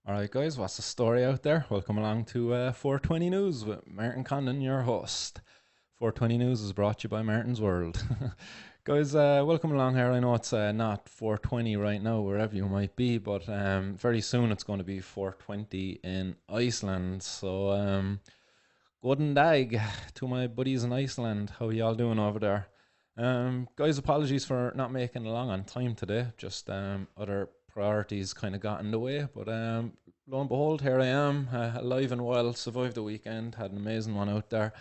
All right, guys, what's the story out there? Welcome along to 420 News with Martin Condon, your host. 420 News is brought to you by Martin's World. Guys, welcome along here. I know it's not 420 right now, wherever you might be, but very soon it's going to be 420 in Iceland. So, guten dag to my buddies in Iceland. How y'all doing over there? Guys, apologies for not making it along on time today. Just other priorities kind of got in the way. But lo and behold, here I am, alive and well. Survived the weekend. Had an amazing one out there.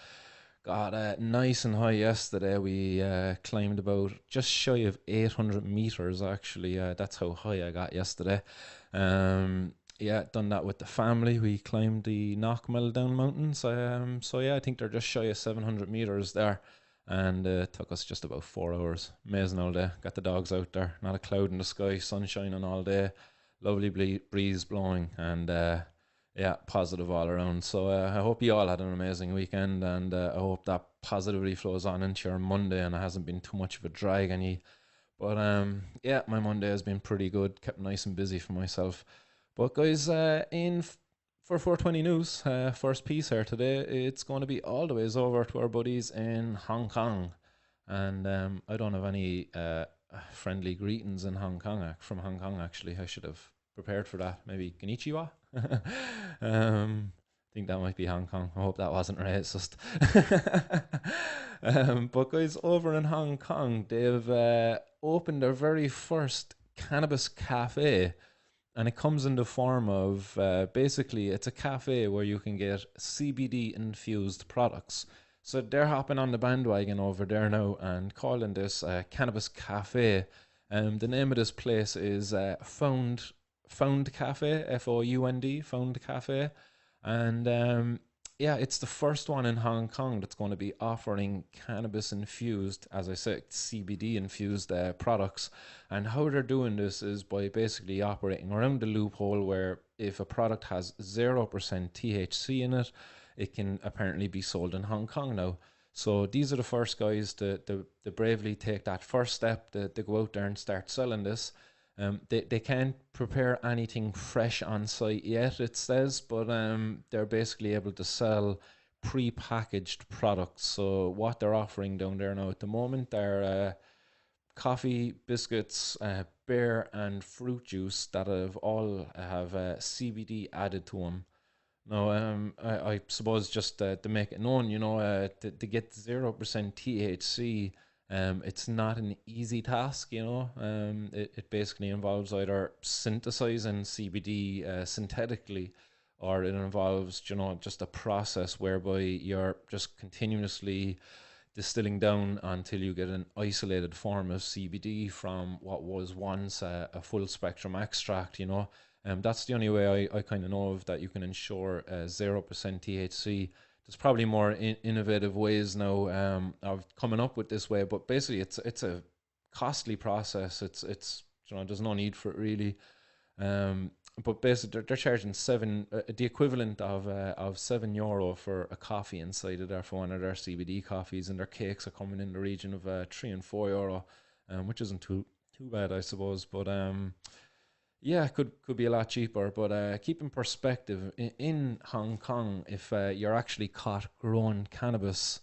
Got nice and high yesterday. We climbed about just shy of 800 meters, actually. That's how high I got yesterday. Yeah, done that with the family. We climbed the Knockmel Mountains. So yeah, I think they're just shy of 700 meters there, and it took us just about 4 hours. Amazing all day. Got the dogs out there. Not a cloud in the sky. Sun shining all day. Lovely breeze blowing, and yeah, positive all around. So I hope you all had an amazing weekend, and I hope that positivity flows on into your Monday, and it hasn't been too much of a drag on you. But yeah, my Monday has been pretty good. Kept nice and busy for myself. But guys, for 420 News, first piece here today, it's going to be all the ways over to our buddies in Hong Kong. And I don't have any friendly greetings in Hong Kong, from Hong Kong, actually. I should have prepared for that. Maybe Konnichiwa? I think that might be Hong Kong. I hope that wasn't racist. But guys, over in Hong Kong, they've opened their very first cannabis cafe, and it comes in the form of basically it's a cafe where you can get CBD infused products. So they're hopping on the bandwagon over there now and calling this Cannabis Cafe. The name of this place is Found Cafe, Found, Found Cafe, and yeah, it's the first one in Hong Kong that's going to be offering cannabis infused, as I said, CBD infused products. And how they're doing this is by basically operating around the loophole where if a product has 0% THC in it, it can apparently be sold in Hong Kong now. So these are the first guys to bravely take that first step to go out there and start selling this. They can't prepare anything fresh on site yet, it says, but they're basically able to sell pre-packaged products. So what they're offering down there now at the moment are coffee, biscuits, beer, and fruit juice that have all have CBD added to them. No, I suppose just to make it known, to get 0% THC, it's not an easy task, it basically involves either synthesizing CBD synthetically, or it involves, just a process whereby you're just continuously distilling down until you get an isolated form of CBD from what was once a full spectrum extract. That's the only way I kind of know of that you can ensure 0% THC. There's probably more innovative ways now of coming up with this way, but basically it's a costly process. It's there's no need for it really. But basically they're charging the equivalent of €7 for a coffee inside of there for one of their CBD coffees, and their cakes are coming in the region of €3 and €4, which isn't too bad, I suppose. But yeah, could be a lot cheaper, but keep in perspective, in Hong Kong, if you're actually caught growing cannabis,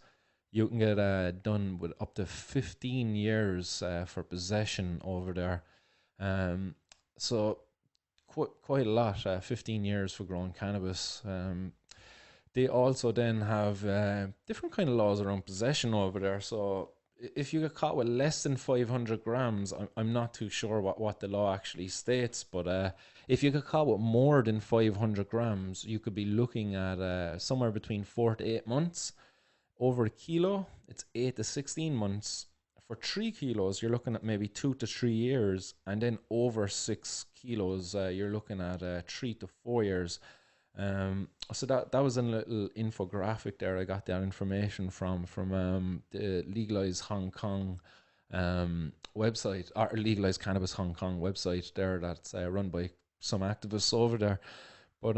you can get done with up to 15 years for possession over there. So quite a lot, 15 years for growing cannabis. They also then have different kind of laws around possession over there. So if you get caught with less than 500 grams, I'm not too sure what the law actually states, but if you get caught with more than 500 grams, you could be looking at somewhere between 4 to 8 months. Over a kilo, it's 8 to 16 months. For 3 kilos, you're looking at maybe 2 to 3 years, and then over 6 kilos, you're looking at 3 to 4 years. So that was a little infographic there. I got that information from the Legalize Hong Kong website, or Legalize Cannabis Hong Kong website there, that's run by some activists over there. But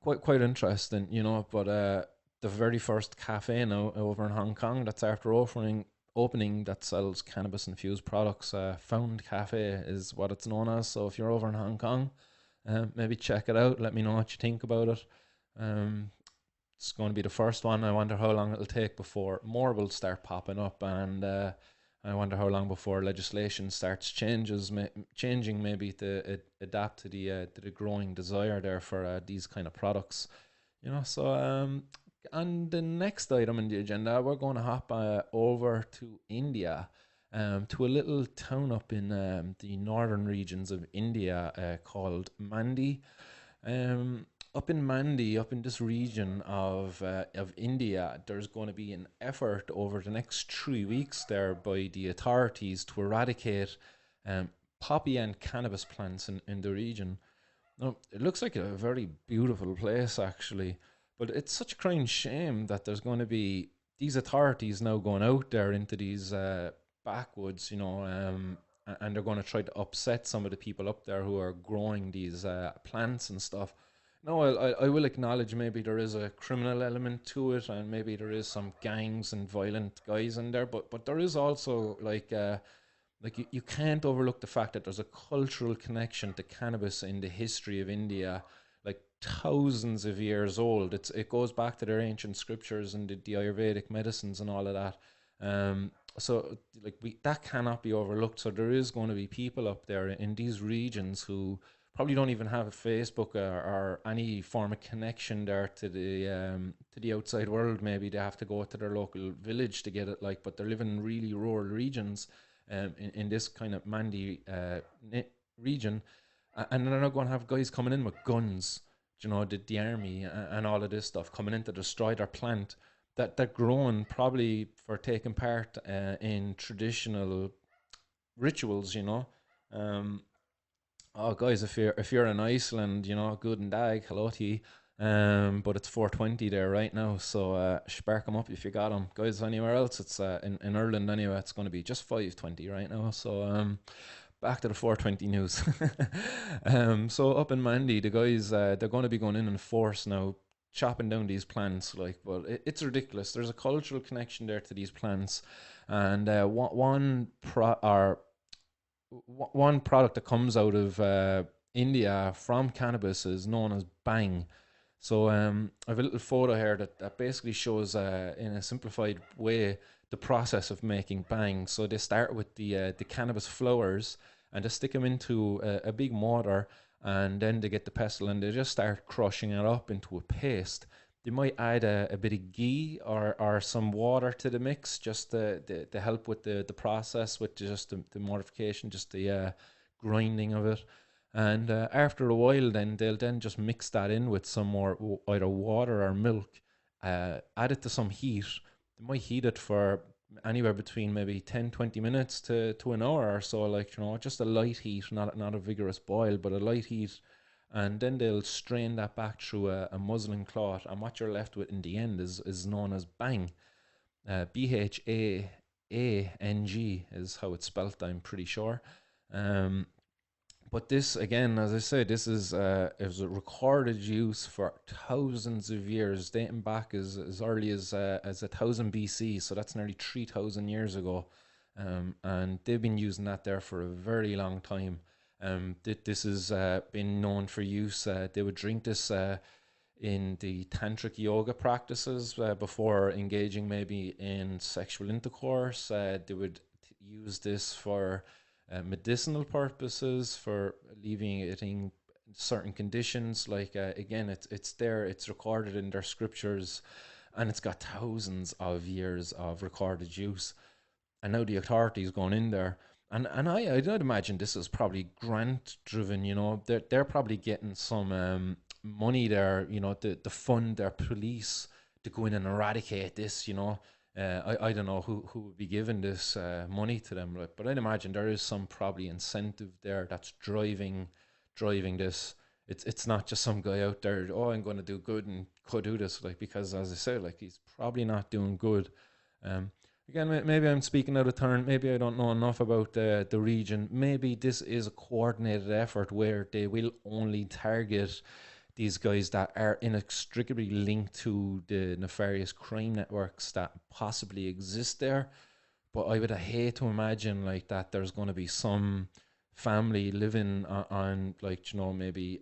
quite interesting, But the very first cafe now over in Hong Kong that's after opening that sells cannabis infused products, Found Cafe is what it's known as. So if you're over in Hong Kong, Maybe check it out. Let me know what you think about it. Um, it's going to be the first one. I wonder how long it'll take before more will start popping up, and I wonder how long before legislation starts changing, maybe to adapt to the growing desire there for these kind of products. So on the next item on the agenda, we're going to hop over to India, to a little town up in the northern regions of India called Mandi. Up in Mandi, up in this region of India, there's going to be an effort over the next 3 weeks there by the authorities to eradicate um, poppy and cannabis plants in the region. Now, it looks like a very beautiful place, actually, but it's such a crying shame that there's going to be these authorities now going out there into these backwoods, and they're going to try to upset some of the people up there who are growing these plants and stuff. No, I will acknowledge maybe there is a criminal element to it, and maybe there is some gangs and violent guys in there, but there is also you can't overlook the fact that there's a cultural connection to cannabis in the history of India, like thousands of years old. It goes back to their ancient scriptures and the Ayurvedic medicines and all of that. So like that cannot be overlooked. So there is going to be people up there in these regions who probably don't even have a Facebook or any form of connection there to the outside world. Maybe they have to go to their local village to get it. But they're living in really rural regions, in this kind of Mandi region, and they're not going to have guys coming in with guns, the army and all of this stuff coming in to destroy their plant that they're grown probably for taking part in traditional rituals. Um, oh, guys, if you're in Iceland, good and dag, hello to you. But it's 4:20 there right now, so spark them up if you got them, guys. Anywhere else, it's in Ireland anyway. It's going to be just 5:20 right now. So back to the 4:20 news. So up in Mandy, the guys they're going to be going in force now, chopping down these plants. But it's ridiculous. There's a cultural connection there to these plants, and one product that comes out of India from cannabis is known as bang. So I have a little photo here that basically shows, in a simplified way, the process of making bang. So they start with the cannabis flowers, and they stick them into a big mortar, and then they get the pestle and they just start crushing it up into a paste. They might add a bit of ghee or some water to the mix, just to help with the process, with just the mortification, just the grinding of it. And after a while, then they'll then just mix that in with some more either water or milk, add it to some heat. They might heat it for anywhere between maybe 10-20 minutes to an hour or so, just a light heat, not a vigorous boil, but a light heat. And then they'll strain that back through a muslin cloth, and what you're left with in the end is known as bang. Bhang is how it's spelt, I'm pretty sure. Um, but this, again, as I said, this is a recorded use for thousands of years, dating back as early as 1000 BC. So that's nearly 3000 years ago, and they've been using that there for a very long time. This has been known for use. They would drink this in the tantric yoga practices before engaging maybe in sexual intercourse. They would use this for medicinal purposes, for alleviating certain conditions. Again, it's there, it's recorded in their scriptures, and it's got thousands of years of recorded use. And now the authorities going in there. And I'd imagine this is probably grant driven. They're probably getting some money there, to fund their police to go in and eradicate this. I don't know who would be giving this money to them, but I'd imagine there is some probably incentive there that's driving this. It's not just some guy out there, oh, I'm going to do good and could do this, because as I say, he's probably not doing good. Um, Again, maybe I'm speaking out of turn. Maybe I don't know enough about the region. Maybe this is a coordinated effort where they will only target these guys that are inextricably linked to the nefarious crime networks that possibly exist there. But I would hate to imagine that there's going to be some family living on maybe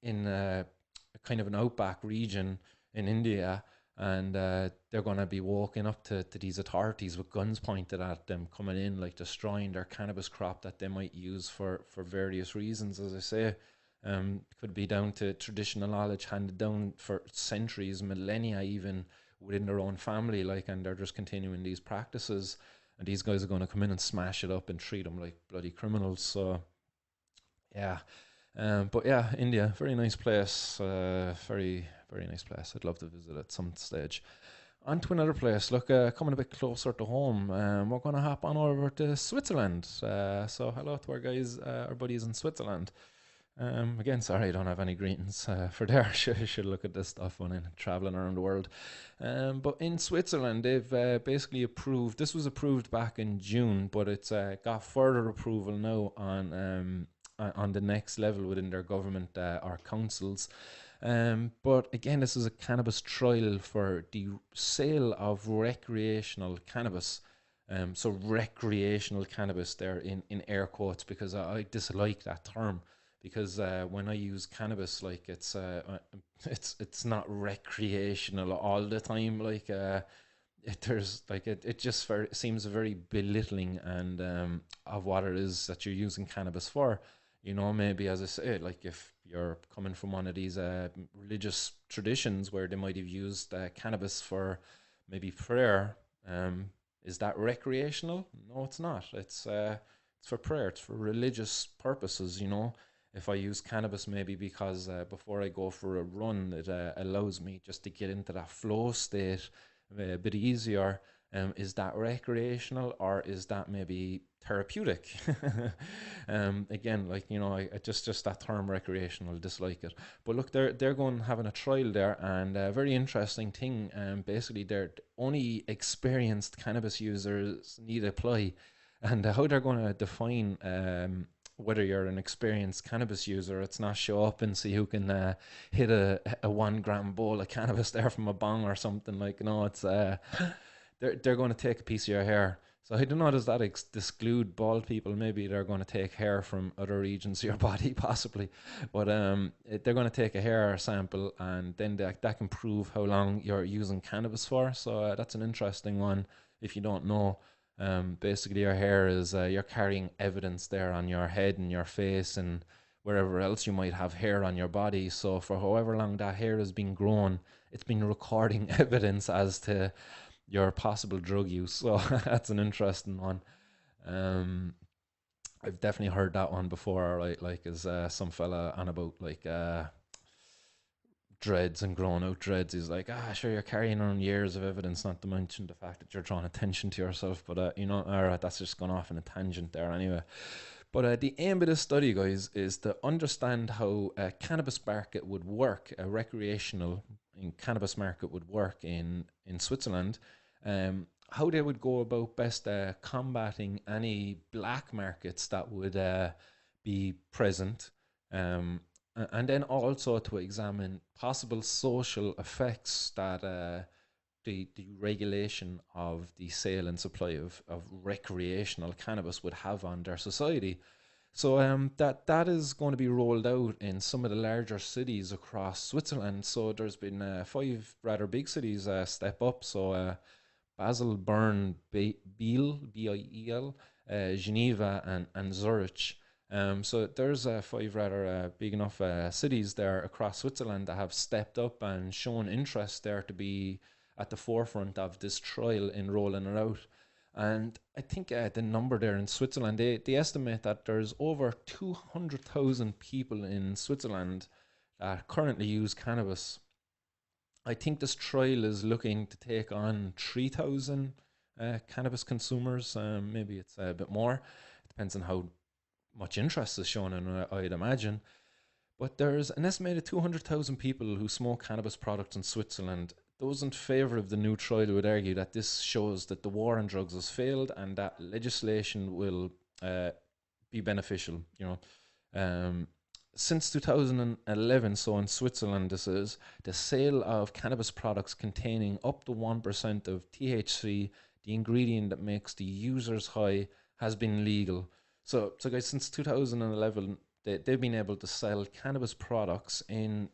in a kind of an outback region in India, and they're going to be walking up to these authorities with guns pointed at them, coming in like destroying their cannabis crop that they might use for various reasons. As I say, could be down to traditional knowledge handed down for centuries, millennia, even within their own family, like, and they're just continuing these practices. And these guys are going to come in and smash it up and treat them like bloody criminals. So yeah, but yeah, India, very nice place. Very nice place. I'd love to visit at some stage. On to another place. Look, coming a bit closer to home, we're going to hop on over to Switzerland. So hello to our guys, our buddies in Switzerland. Again, sorry, I don't have any greetings for there. Should look at this stuff when I'm traveling around the world. But in Switzerland, they've basically approved. This was approved back in June, but it's got further approval now on the next level within their government or councils. But again, this is a cannabis trial for the sale of recreational cannabis. So recreational cannabis there in air quotes, because I dislike that term, because when I use cannabis, like it's not recreational all the time. Like there's like it just seems very belittling and of what it is that you're using cannabis for. You know, maybe as I say, like if you're coming from one of these religious traditions where they might have used cannabis for maybe prayer, is that recreational? No, it's not. It's for prayer. It's for religious purposes. You know, if I use cannabis maybe because before I go for a run, it allows me just to get into that flow state a bit easier. Is that recreational or is that maybe therapeutic? Again, like, you know, I just that term recreational, dislike it. But look, they're going having a trial there, and a very interesting thing. Basically, they're only experienced cannabis users need apply, and how they're going to define whether you're an experienced cannabis user. It's not show up and see who can hit a 1 gram bowl of cannabis there from a bong or something. Like, no, it's they're going to take a piece of your hair. So I don't know, does that exclude bald people? Maybe they're going to take hair from other regions of your body, possibly. But they're going to take a hair sample, and then that can prove how long you're using cannabis for. So that's an interesting one. If you don't know, basically your hair is you're carrying evidence there on your head and your face and wherever else you might have hair on your body. So for however long that hair has been grown, it's been recording evidence as to your possible drug use. So that's an interesting one. Um, I've definitely heard that one before, right? Like, is some fella on about like dreads and growing out dreads. He's like, sure, you're carrying on years of evidence, not to mention the fact that you're drawing attention to yourself. But you know, all right, that's just gone off in a tangent there, anyway. But the aim of this study, guys, is to understand how a cannabis market would work, a recreational cannabis market would work in Switzerland, how they would go about best combating any black markets that would be present, and then also to examine possible social effects that the regulation of the sale and supply of recreational cannabis would have on their society. So that is going to be rolled out in some of the larger cities across Switzerland. So there's been 5 rather big cities step up. So Basel, Bern, Biel, Biel, Geneva, and Zurich. So there's 5 rather big enough cities there across Switzerland that have stepped up and shown interest there to be at the forefront of this trial in rolling it out. And I think the number there in Switzerland, they estimate that there's over 200,000 people in Switzerland that currently use cannabis. I think this trial is looking to take on 3,000 cannabis consumers. Maybe it's a bit more. It depends on how much interest is shown in it, I'd imagine. But there's an estimated 200,000 people who smoke cannabis products in Switzerland. Those in favour of the new trial would argue that this shows that the war on drugs has failed and that legislation will be beneficial. You know, since 2011, so in Switzerland, this is the sale of cannabis products containing up to 1% of THC, the ingredient that makes the users high, has been legal. So guys, since 2011, they've been able to sell cannabis products in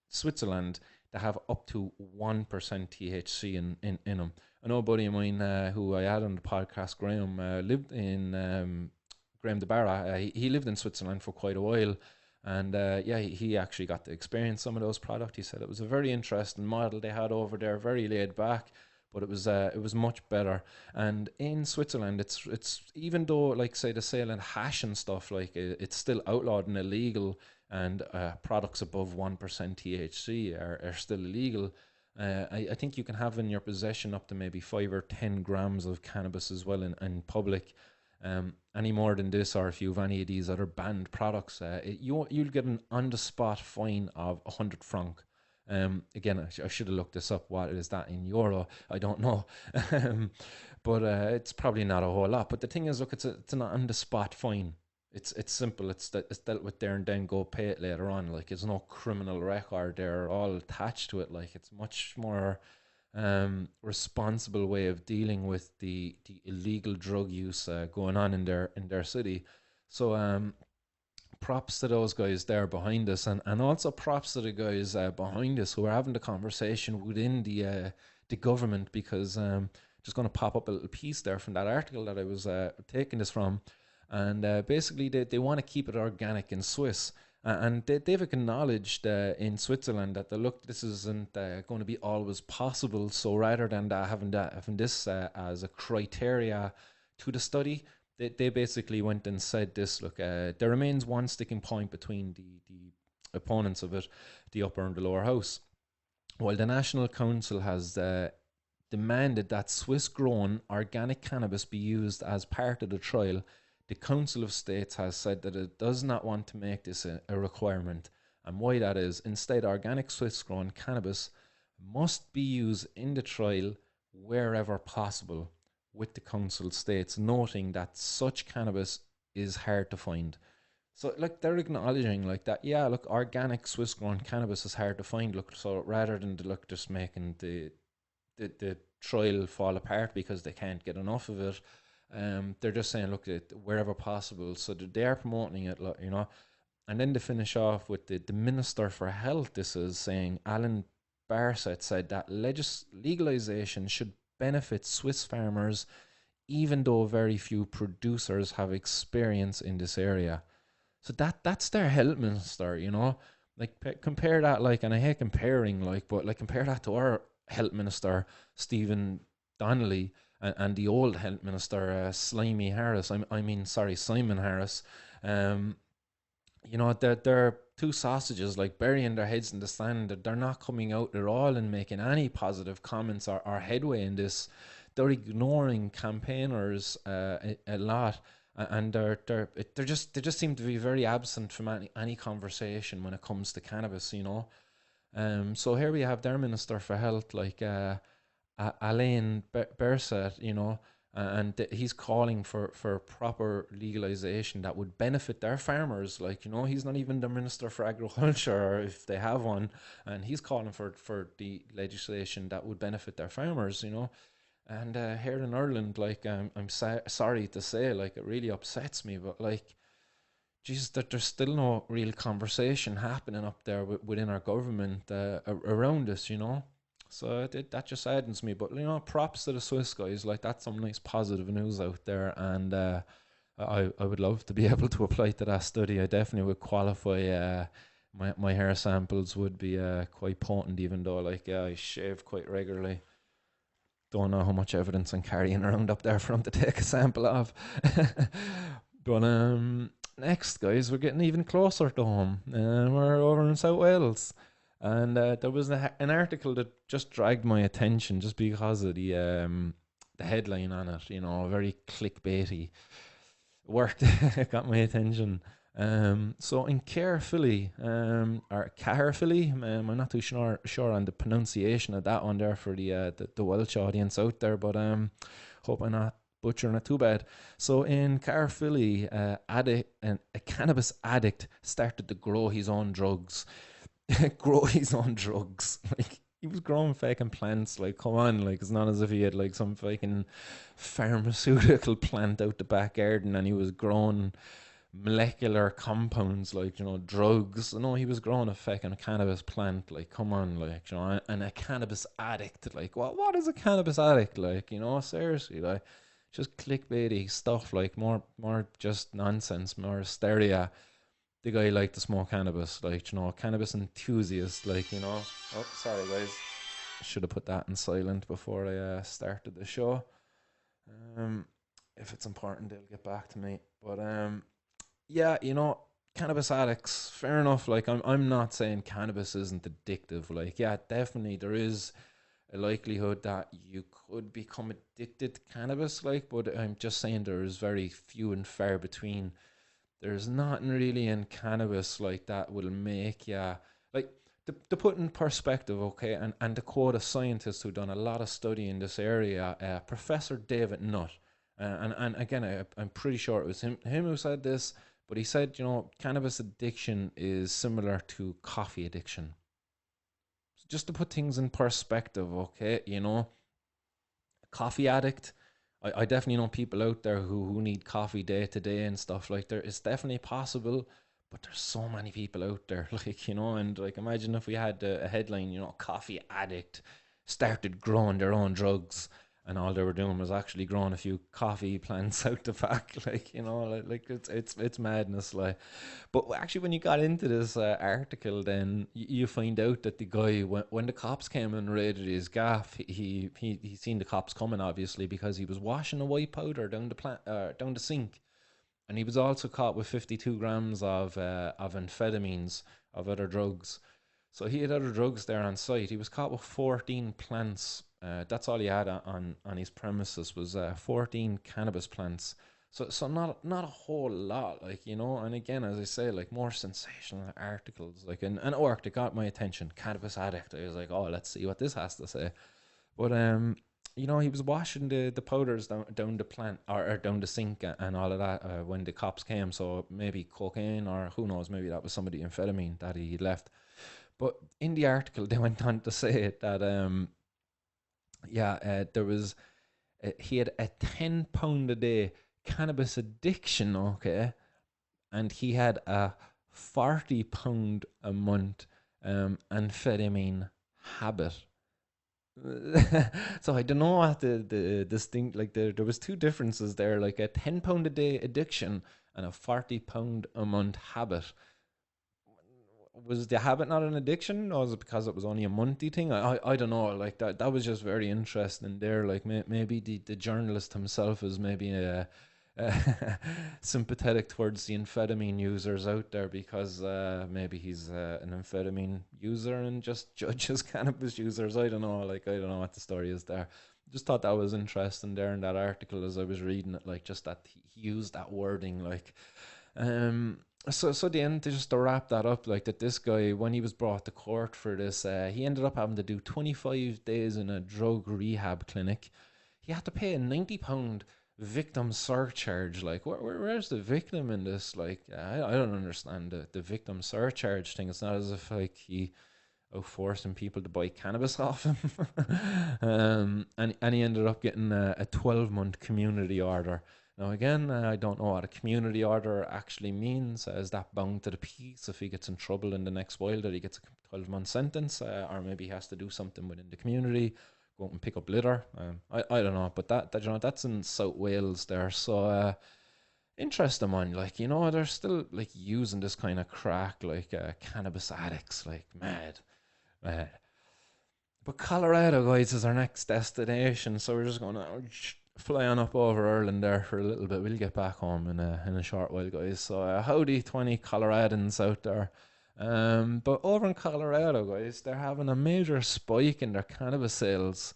Switzerland that have up to 1% THC in them. I know a buddy of mine who I had on the podcast, Graham, lived in Graham de Barra. He lived in Switzerland for quite a while. And yeah, he actually got to experience some of those products. He said it was a very interesting model they had over there, very laid back, but it was much better. And in Switzerland, it's even though, like, say, the sale and hash and stuff, like, it's still outlawed and illegal, and products above 1% THC are still illegal. I think you can have in your possession up to maybe 5 or 10 grams of cannabis as well in public. Any more than this, or if you have any of these other banned products, you'll get an on the spot fine of 100 franc. Again, I should have looked this up. What is that in euro? I don't know, but it's probably not a whole lot. But the thing is, look, it's an on the spot fine. It's simple. It's dealt with there and then. Go pay it later on. Like, it's no criminal record there all attached to it. Like, it's much more responsible way of dealing with the illegal drug use going on in their city. So props to those guys there behind us, and also props to the guys behind us who are having the conversation within the government, because just going to pop up a little piece there from that article that I was taking this from. And basically, they want to keep it organic in Swiss. And they've acknowledged in Switzerland that, look, this isn't going to be always possible. So rather than having this as a criteria to the study, they basically went and said this, look, there remains one sticking point between the opponents of it, the upper and the lower house. While the National Council has demanded that Swiss-grown organic cannabis be used as part of the trial, the Council of States has said that it does not want to make this a requirement. And why that is, instead, organic Swiss-grown cannabis must be used in the trial wherever possible, with the Council states noting that such cannabis is hard to find. So, like, they're acknowledging, like, that, yeah, look, organic Swiss-grown cannabis is hard to find. Look, so rather than just making the trial fall apart because they can't get enough of it, they're just saying, look, wherever possible. So they are promoting it, you know. And then to finish off with the Minister for Health, this is saying, Alan Barset said that legalisation should benefit Swiss farmers, even though very few producers have experience in this area. So that's their health minister, you know. Like, compare that, like, and I hate comparing, like, but like, compare that to our health minister, Stephen Donnelly, and the old health minister, Simon Harris. You know, they're two sausages, like, burying their heads in the sand. They're not coming out at all and making any positive comments or headway in this. They're ignoring campaigners a lot, and they just seem to be very absent from any conversation when it comes to cannabis, you know. So here we have their Minister for Health, like, Alain Berset, you know, and he's calling for proper legalization that would benefit their farmers. Like, you know, he's not even the Minister for Agriculture, or if they have one, and he's calling for the legislation that would benefit their farmers, you know. And here in Ireland, like, I'm sorry to say, like, it really upsets me, but, like, Jesus, that there's still no real conversation happening up there within our government around this, you know. So that just saddens me. But, you know, props to the Swiss guys. Like, that's some nice positive news out there. And I would love to be able to apply to that study. I definitely would qualify. My hair samples would be quite potent, even though, like, I shave quite regularly. Don't know how much evidence I'm carrying around up there for them to take a sample of. But next, guys, we're getting even closer to home. We're over in South Wales. And there was an article that just dragged my attention just because of the headline on it, you know, very clickbaity. Worked, got my attention. So in Caerphilly, or Caerphilly, I'm not too sure on the pronunciation of that one there for the Welsh audience out there, but hope I'm not butchering it too bad. So in Caerphilly, a cannabis addict started to grow his own drugs. Like, he was growing fucking plants. Like, come on, like, it's not as if he had, like, some fucking pharmaceutical plant out the back garden and he was growing molecular compounds, like, drugs. No, he was growing a fucking cannabis plant. Like, come on, like, and a cannabis addict. Like, what is a cannabis addict? Like, seriously, like, just clickbaity stuff. Like, more just nonsense, more hysteria. The guy liked to smoke cannabis, like, cannabis enthusiast, like, Oh, sorry, guys. Should have put that in silent before I started the show. Um, if it's important, they'll get back to me. But yeah, cannabis addicts, fair enough. Like, I'm not saying cannabis isn't addictive. Like, yeah, definitely there is a likelihood that you could become addicted to cannabis. Like, but I'm just saying there is very few and far between. There's nothing really in cannabis like that will make you like to put in perspective, okay, and to quote a scientist who done a lot of study in this area, Professor David Nutt, and again, I'm pretty sure it was him who said this, but he said, cannabis addiction is similar to coffee addiction. So just to put things in perspective, okay, coffee addict. I definitely know people out there who need coffee day to day and stuff like there. It's definitely possible, but there's so many people out there, like, and like imagine if we had a headline, coffee addict started growing their own drugs, and all they were doing was actually growing a few coffee plants out the back, like, like it's madness, like. But actually, when you got into this article, then you find out that the guy, when the cops came and raided his gaff, he seen the cops coming, obviously, because he was washing a white powder down the sink, and he was also caught with 52 grams of amphetamines, of other drugs. So he had other drugs there on site. He was caught with 14 plants. That's all he had on his premises was 14 cannabis plants. So not a whole lot, like, and again, as I say, like, more sensational articles, like, an arc that got my attention, Cannabis Addict. I was like, oh, let's see what this has to say. But he was washing the powders down the plant, or down the sink, and all of that, when the cops came. So maybe cocaine, or who knows, maybe that was some of the amphetamine that he left. But in the article, they went on to say that yeah, there was he had a £10 a day cannabis addiction, okay, and he had a £40 a month amphetamine habit. So I don't know what the distinct, like, there was two differences there, like a £10 a day addiction and a £40 a month habit. Was the habit not an addiction, or was it because it was only a monthly thing? I don't know. Like, that was just very interesting there. Like, maybe the journalist himself is maybe sympathetic towards the amphetamine users out there, because maybe he's an amphetamine user and just judges cannabis users. I don't know. Like, I don't know what the story is there. Just thought that was interesting there in that article as I was reading it. Like, just that he used that wording, like. Um, so the end, just to wrap that up, like, that this guy, when he was brought to court for this, he ended up having to do 25 days in a drug rehab clinic. He had to pay a £90 victim surcharge. Like, where's the victim in this? Like, I don't understand the victim surcharge thing. It's not as if, like, he forcing people to buy cannabis off him. And he ended up getting a 12-month community order. Now, again, I don't know what a community order actually means. Is that bound to the peace if he gets in trouble in the next while, that he gets a 12-month sentence, or maybe he has to do something within the community, go out and pick up litter? I don't know, but that's in South Wales there. So interesting, man. Like, they're still, like, using this kind of crack, like, cannabis addicts, like, mad. Mad. But Colorado, guys, is our next destination, so we're just going to fly on up over Ireland there for a little bit. We'll get back home in a short while, guys. So howdy 20 Coloradans out there. But over in Colorado, guys, they're having a major spike in their cannabis sales.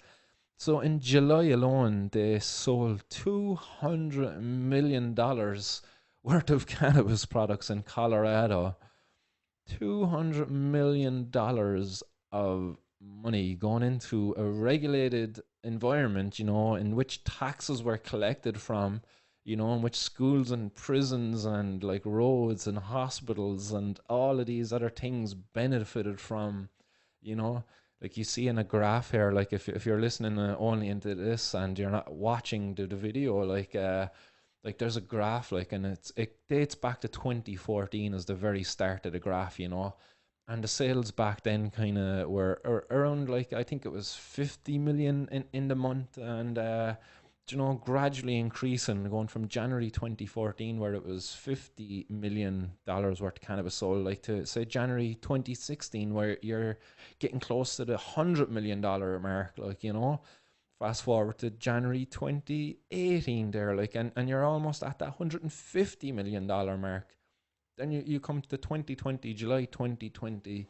So in July alone, they sold $200 million worth of cannabis products in Colorado. $200 million of money going into a regulated environment, in which taxes were collected from, in which schools and prisons and, like, roads and hospitals and all of these other things benefited from, like you see in a graph here. Like, if you're listening only into this and you're not watching the video, like, Like there's a graph, like, and it dates back to 2014 as the very start of the graph, you know. And the sales back then kind of were around, like, I think it was 50 million in the month, and you know, gradually increasing, going from January 2014, where it was $50 million worth of cannabis sold, like, to say January 2016, where you're getting close to the $100 million mark, like, you know. Fast forward to January 2018 there, like, and you're almost at that $150 million mark. Then you come to 2020, July 2020,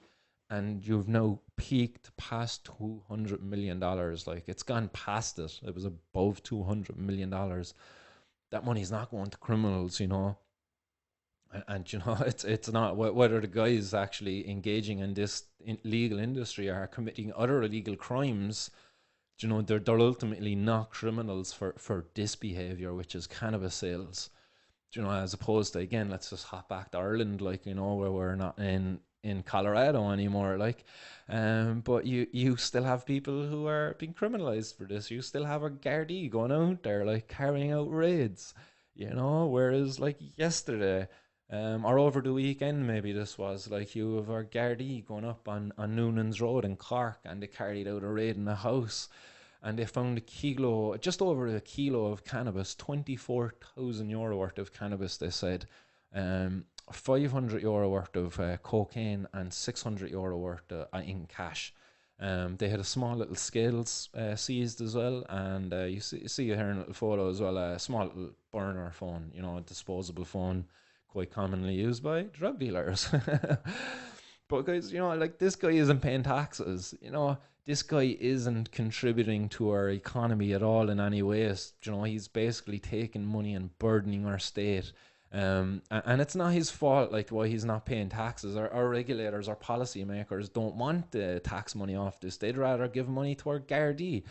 and you've now peaked past $200 million. Like, it's gone past it. It was above $200 million. That money's not going to criminals, you know. And you know, it's not whether the guys actually engaging in this legal industry are committing other illegal crimes. You know, they're ultimately not criminals for this behavior, which is cannabis sales. You know, as opposed to, again, let's just hop back to Ireland, like, you know, where we're not in Colorado anymore, like, but you still have people who are being criminalized for this. You still have a Gardaí going out there, like, carrying out raids, you know, whereas, like, yesterday, or over the weekend, maybe this was, like, you have our Gardaí going up on Noonans Road in Cork, and they carried out a raid in a house, and they found a kilo, just over a kilo of cannabis, €24,000 worth of cannabis, they said, €500 worth of cocaine, and €600 worth in cash. They had a small little scales seized as well, and you see here in a little photo as well, a small little burner phone, you know, a disposable phone, quite commonly used by drug dealers. But guys, you know, like, this guy isn't paying taxes. You know, this guy isn't contributing to our economy at all in any ways. You know, he's basically taking money and burdening our state. And it's not his fault, like, why he's not paying taxes. Our regulators, our policymakers don't want the tax money off this. They'd rather give money to our Gardaí,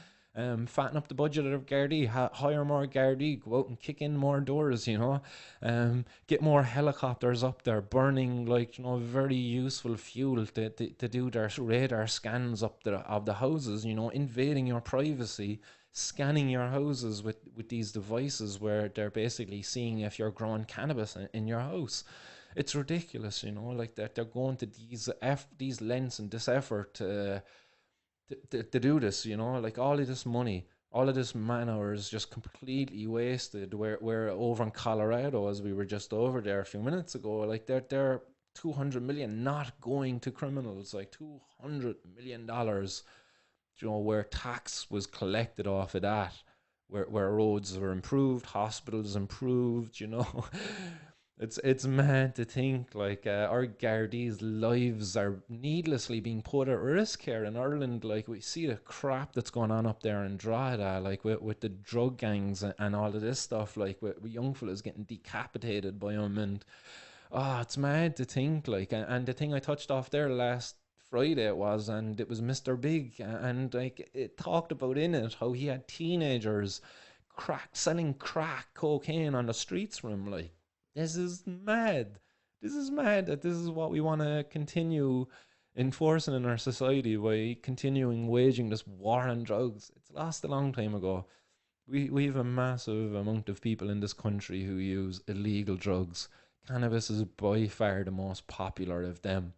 fatten up the budget of Gardaí, hire more Gardaí, go out and kick in more doors, you know, get more helicopters up there burning, like, you know, very useful fuel to do their radar scans up of the houses, you know, invading your privacy, scanning your houses with these devices where they're basically seeing if you're growing cannabis in your house. It's ridiculous, you know, like, that they're going to these lengths and this effort to do this, you know, like, all of this money, all of this man hours just completely wasted. Where over in Colorado, as we were just over there a few minutes ago, like, they're 200 million not going to criminals, like, $200 million, you know, where tax was collected off of that, where roads were improved, hospitals improved, you know. It's mad to think, like, our Gardaí's lives are needlessly being put at risk here in Ireland. Like, we see the crap that's going on up there in Drogheda, like, with the drug gangs and all of this stuff, like, with young fellas getting decapitated by them, and it's mad to think, like, and the thing I touched off there last Friday it was, and it was Mr. Big, and, like, it talked about in it how he had teenagers selling crack cocaine on the streets from him. Like, this is mad. This is mad that this is what we want to continue enforcing in our society by continuing waging this war on drugs. It's lost a long time ago. We have a massive amount of people in this country who use illegal drugs. Cannabis is by far the most popular of them.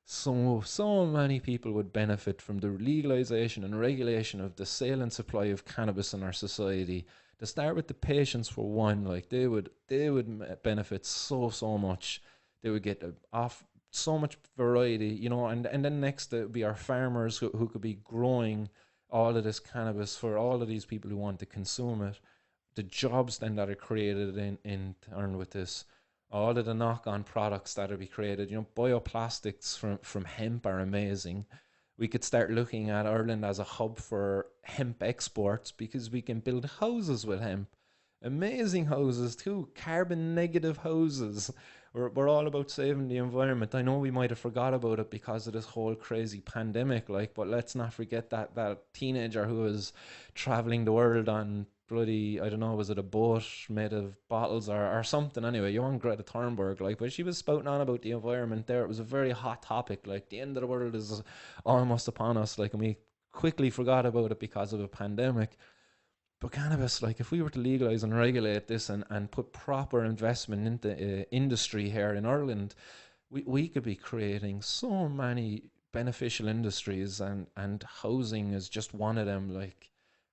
So many people would benefit from the legalization and regulation of the sale and supply of cannabis in our society. To start with the patients, for one, like, they would benefit so much. They would get off so much variety, you know, and then next it would be our farmers who could be growing all of this cannabis for all of these people who want to consume it. The jobs then that are created in turn with this, all of the knock-on products that will be created. You know, bioplastics from hemp are amazing. We could start looking at Ireland as a hub for hemp exports, because we can build houses with hemp. Amazing houses too, carbon negative houses. We're all about saving the environment. I know we might have forgot about it because of this whole crazy pandemic, like, but let's not forget that teenager who was traveling the world on bloody, I don't know, was it a boat made of bottles or something? Anyway, you want Greta Thunberg, like, but she was spouting on about the environment there. It was a very hot topic. Like, the end of the world is almost upon us, like, and we quickly forgot about it because of a pandemic. But cannabis, like if we were to legalize and regulate this and put proper investment into industry here in Ireland, we could be creating so many beneficial industries, and housing is just one of them. Like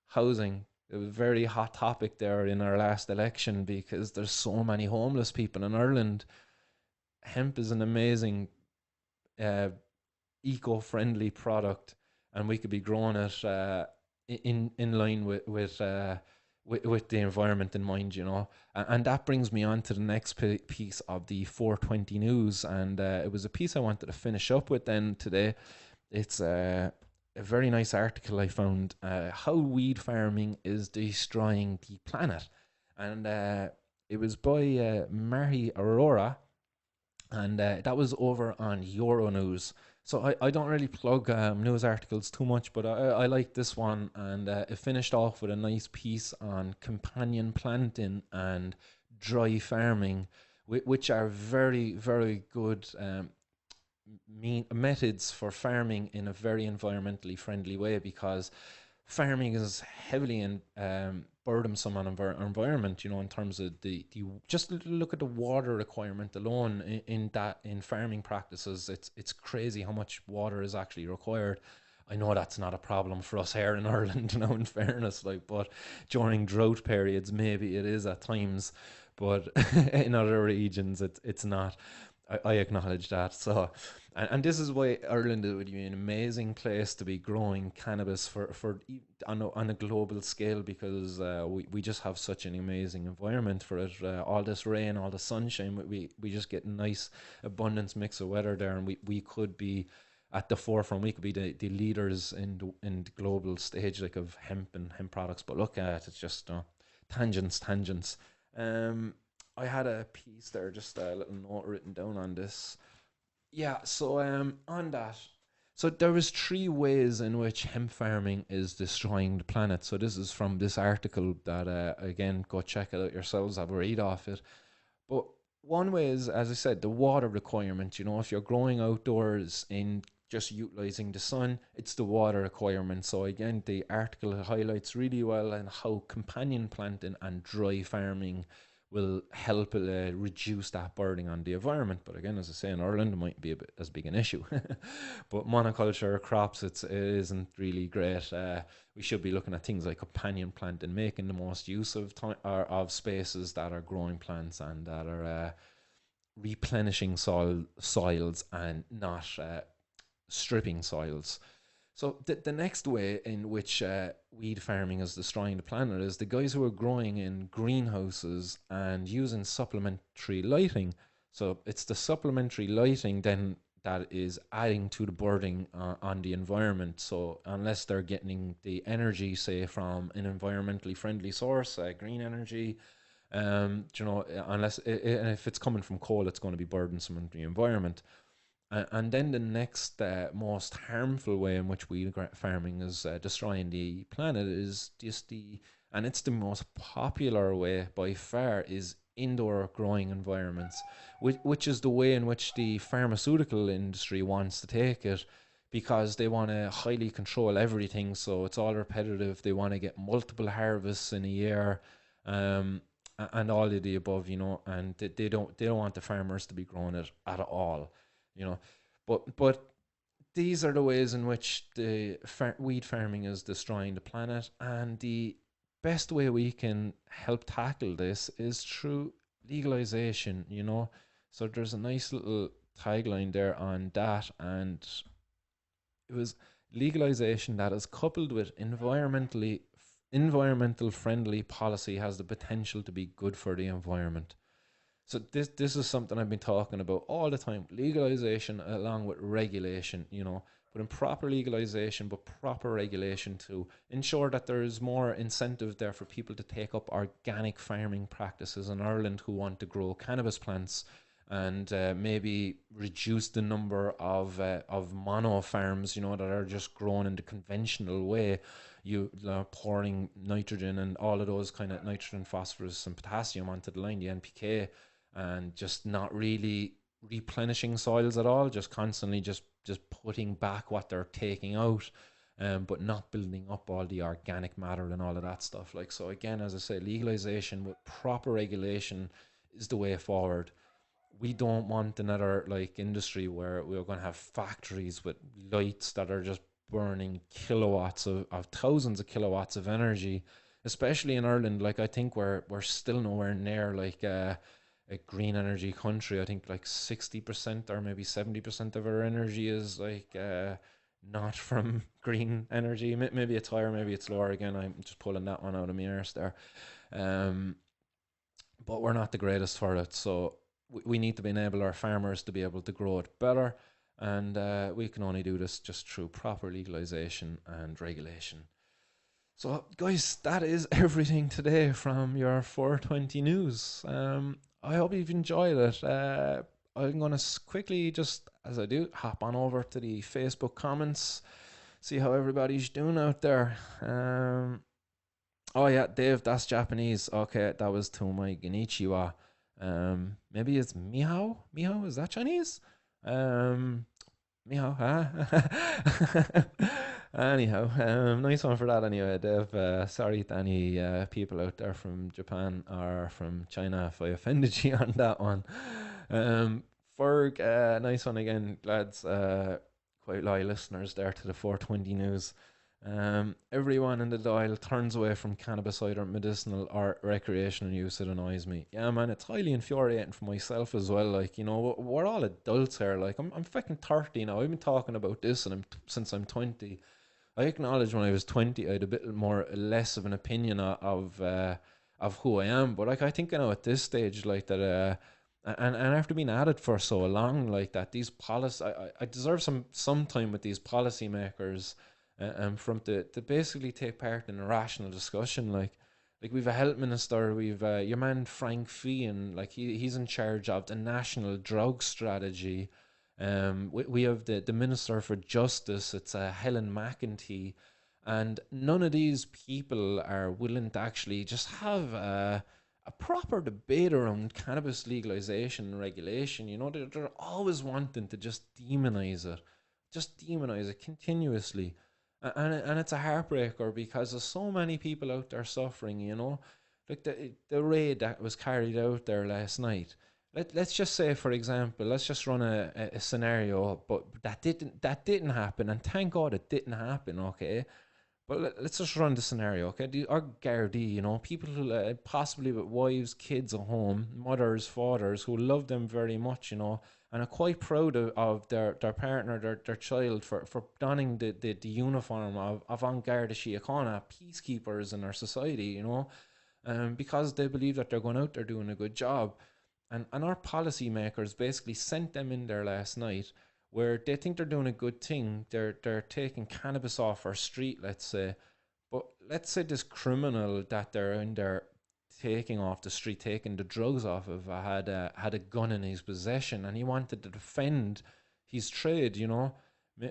housing, it was a very hot topic there in our last election because there's so many homeless people in Ireland. Hemp is an amazing uh, eco-friendly product, and we could be growing it in line with the environment in mind, you know. And that brings me on to the next piece of the 420 news, and it was a piece I wanted to finish up with then today. It's a very nice article I found, how weed farming is destroying the planet, and it was by Mary Aurora, and that was over on Euronews. So I don't really plug news articles too much, but I like this one, and it finished off with a nice piece on companion planting and dry farming, which are very, very good methods for farming in a very environmentally friendly way, because farming is heavily burdensome on our environment, you know, in terms of the just look at the water requirement alone in farming practices. It's crazy how much water is actually required. I know that's not a problem for us here in Ireland, you know, in fairness, like, but during drought periods, maybe it is at times, but in other regions, it's not. I acknowledge that. So, and this is why Ireland would be an amazing place to be growing cannabis on a global scale, because we just have such an amazing environment for it. All this rain, all the sunshine, we just get a nice abundance mix of weather there, and we could be at the forefront. We could be the leaders in the global stage, like, of hemp and hemp products. But look at it, it's just tangents. Um, I had a piece there, just a little note written down on this. Yeah, so on that, so there was three ways in which hemp farming is destroying the planet. So this is from this article that again, go check it out yourselves. Have a read off it. But one way is, as I said, the water requirement. You know, if you're growing outdoors in just utilizing the sun, it's the water requirement. So again, the article highlights really well and how companion planting and dry farming will help reduce that burden on the environment. But again, as I say, in Ireland, it might be a bit as big an issue. But monoculture crops, it isn't really great. We should be looking at things like companion planting, making the most use of time or of spaces that are growing plants and that are replenishing soils and not stripping soils. So the next way in which weed farming is destroying the planet is the guys who are growing in greenhouses and using supplementary lighting. So it's the supplementary lighting then that is adding to the burden on the environment. So unless they're getting the energy, say, from an environmentally friendly source, green energy, you know, unless and if it's coming from coal, it's going to be burdensome on the environment. And then the next most harmful way in which weed farming is destroying the planet is just and it's the most popular way by far, is indoor growing environments, which is the way in which the pharmaceutical industry wants to take it, because they want to highly control everything. So it's all repetitive. They want to get multiple harvests in a year. And all of the above, you know, and they don't want the farmers to be growing it at all, you know. But these are the ways in which the weed farming is destroying the planet, and the best way we can help tackle this is through legalization, you know. So there's a nice little tagline there on that, and it was legalization that is coupled with environmental friendly policy has the potential to be good for the environment. So this is something I've been talking about all the time. Legalization along with regulation, you know, but in proper legalization, but proper regulation to ensure that there is more incentive there for people to take up organic farming practices in Ireland who want to grow cannabis plants, and maybe reduce the number of mono farms, you know, that are just grown in the conventional way. Pouring nitrogen and all of those kind of nitrogen, phosphorus, and potassium onto the line, the NPK, and just not really replenishing soils at all, just constantly just putting back what they're taking out. but not building up all the organic matter and all of that stuff. Like, so again, as I say, legalization with proper regulation is the way forward. We don't want another like industry where we're going to have factories with lights that are just burning kilowatts of thousands of kilowatts of energy, especially in Ireland. Like, I think we're still nowhere near like a green energy country. I think like 60% or maybe 70% of our energy is like not from green energy. Maybe it's higher, maybe it's lower. Again, I'm just pulling that one out of my arse there. Um, but we're not the greatest for it. So we need to enable our farmers to be able to grow it better. And we can only do this just through proper legalization and regulation. So, guys, that is everything today from your 420 news. I hope you've enjoyed it. I'm going to quickly, just as I do, hop on over to the Facebook comments, see how everybody's doing out there. Oh yeah, Dave, that's Japanese. Okay, that was to my Genichiwa. Maybe it's Mihao. Mihao, is that Chinese? Um, Mihao, huh? Anyhow, nice one for that anyway, Dave. Sorry to any people out there from Japan or from China if I offended you on that one. Ferg, nice one again, lads. Quite loyal listeners there to the 420 news. Everyone in the dial turns away from cannabis, either medicinal or recreational use. It annoys me. Yeah, man, it's highly infuriating for myself as well. Like, you know, we're all adults here. Like, I'm fucking 30 now. I've been talking about this and since I'm 20. I acknowledge when I was 20, I had a bit more, less of an opinion of who I am. But like, I think, you know, at this stage, like that, and after being at it for so long, like that, these policy, I deserve some time with these policymakers from to basically take part in a rational discussion. Like we've a health minister, we've your man Frank Fee, like he's in charge of the national drug strategy. We have the minister for justice. It's Helen McEntee, and none of these people are willing to actually just have a proper debate around cannabis legalization and regulation. You know, they're always wanting to just demonize it continuously. And it's a heartbreaker because there's so many people out there suffering, you know. Like the raid that was carried out there last night. Let's just say, for example, let's just run a scenario, but that didn't happen, and thank God it didn't happen, okay? But let's just run the scenario, okay? Our Gardaí, you know, people who possibly with wives, kids at home, mothers, fathers, who love them very much, you know, and are quite proud of their partner, their child for donning the uniform of An Garda Síochána, peacekeepers in our society, you know, because they believe that they're going out there doing a good job. And our policymakers basically sent them in there last night where they think they're doing a good thing. They're taking cannabis off our street, let's say. But let's say this criminal that they're in there taking off the street, taking the drugs off of, had a gun in his possession, and he wanted to defend his trade. You know,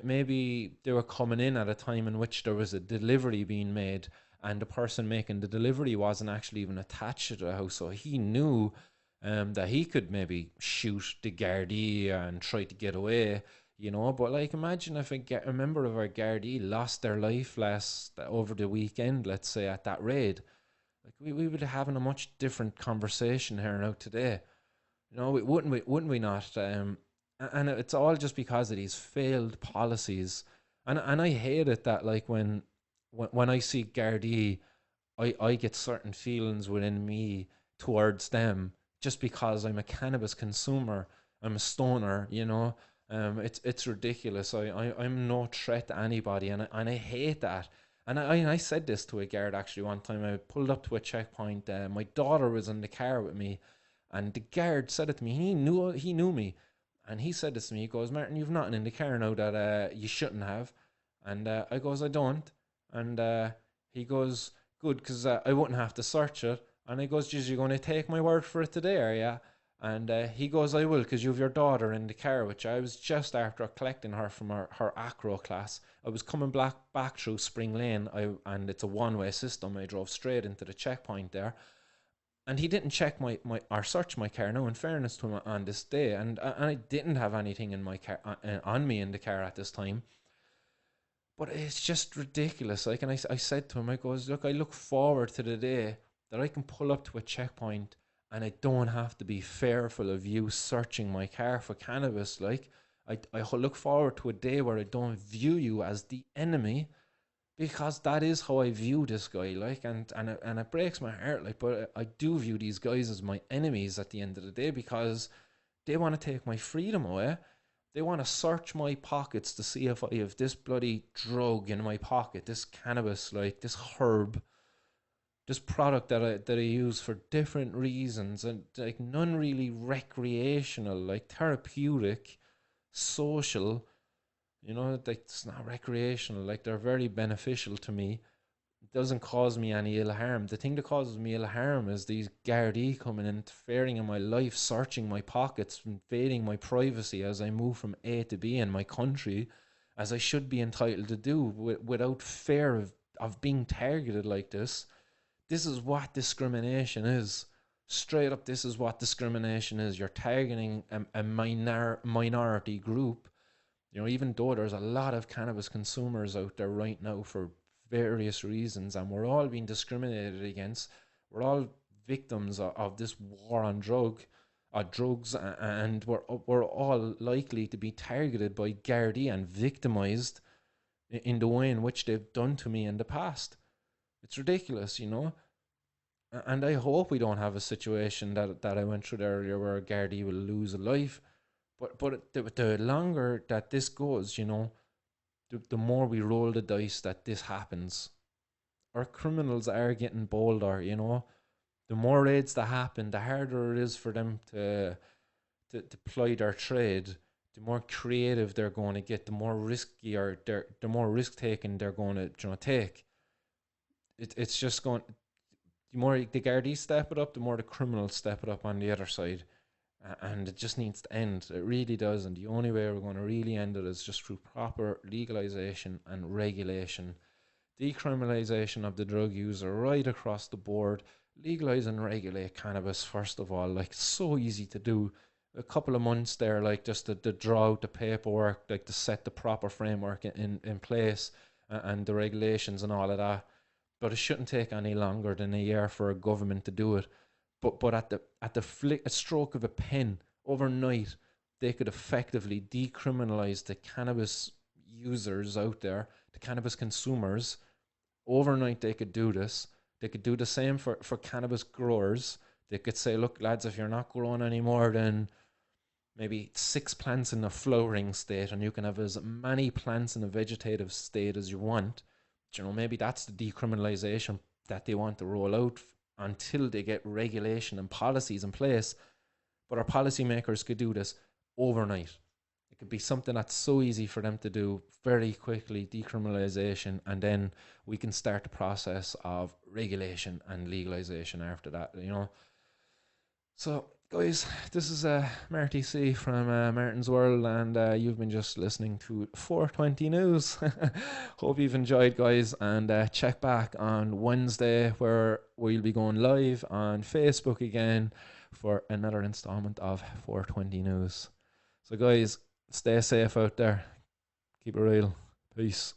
maybe they were coming in at a time in which there was a delivery being made, and the person making the delivery wasn't actually even attached to the house, so he knew that he could maybe shoot the Gardaí and try to get away, you know. But like, imagine if a member of our Gardaí lost their life last over the weekend, let's say at that raid. Like we would be having a much different conversation here now today. You know, wouldn't we not? And it's all just because of these failed policies. And I hate it that like when I see Gardaí, I get certain feelings within me towards them just because I'm a cannabis consumer. I'm a stoner, you know. It's ridiculous. I'm no threat to anybody, and I hate that. And I said this to a guard actually one time. I pulled up to a checkpoint. My daughter was in the car with me, and the guard said it to me. He knew me, and he said this to me. He goes, "Martin, you've nothing in the car now that you shouldn't have." And I goes, "I don't." And he goes, "Good, because I wouldn't have to search it." And I goes, "Geez, you're going to take my word for it today, are ya?" And he goes, "I will, because you have your daughter in the car," which I was just after collecting her from her acro class. I was coming back through Spring Lane, and it's a one-way system. I drove straight into the checkpoint there. And he didn't check my or search my car, now in fairness to him, on this day. And I didn't have anything in my car on me in the car at this time. But it's just ridiculous. Like, and I said to him, I goes, look, I look forward to the day that I can pull up to a checkpoint and I don't have to be fearful of you searching my car for cannabis. Like, I look forward to a day where I don't view you as the enemy, because that is how I view this guy. Like, and it breaks my heart. Like, but I do view these guys as my enemies at the end of the day, because they want to take my freedom away. They want to search my pockets to see if I have this bloody drug in my pocket, this cannabis, like this herb, this product that I use for different reasons, and like none really recreational, like therapeutic, social. Like it's not recreational. Like they're very beneficial to me. It doesn't cause me any ill harm. The thing that causes me ill harm is these gardai coming in, interfering in my life, searching my pockets, invading my privacy as I move from A to B in my country, as I should be entitled to do, without fear of being targeted like this. This is what discrimination is. Straight up, this is what discrimination is. You're targeting a minority group. Even though there's a lot of cannabis consumers out there right now for various reasons, and we're all being discriminated against. We're all victims of this war on drugs, and we're all likely to be targeted by Gardaí and victimized in the way in which they've done to me in the past. It's ridiculous. And I hope we don't have a situation that I went through earlier, where a Gardaí will lose a life. But the longer that this goes, the more we roll the dice that this happens. Our criminals are getting bolder. The more raids that happen, the harder it is for them to ply their trade. The more creative they're going to get, the more riskier the more risk taking they're going to take. It's just going. The more the Gardaí step it up, the more the criminals step it up on the other side. And it just needs to end. It really does. And the only way we're going to really end it is just through proper legalization and regulation. Decriminalization of the drug user right across the board. Legalize and regulate cannabis, first of all. Like, so easy to do. A couple of months there, like, just to draw out the paperwork, like to set the proper framework in place, and the regulations and all of that. But it shouldn't take any longer than a year for a government to do it. But at the flick, a stroke of a pen, overnight, they could effectively decriminalize the cannabis users out there, the cannabis consumers. Overnight, they could do this. They could do the same for cannabis growers. They could say, look, lads, if you're not growing any more than maybe 6 plants in a flowering state, and you can have as many plants in a vegetative state as you want, maybe that's the decriminalization that they want to roll out until they get regulation and policies in place. But our policymakers could do this overnight. It could be something that's so easy for them to do very quickly, decriminalization, and then we can start the process of regulation and legalization after that. So, guys, this is Marty C from Martin's World, and you've been just listening to 420 News. Hope you've enjoyed, guys, and check back on Wednesday, where we'll be going live on Facebook again for another installment of 420 News. So, guys, stay safe out there. Keep it real. Peace.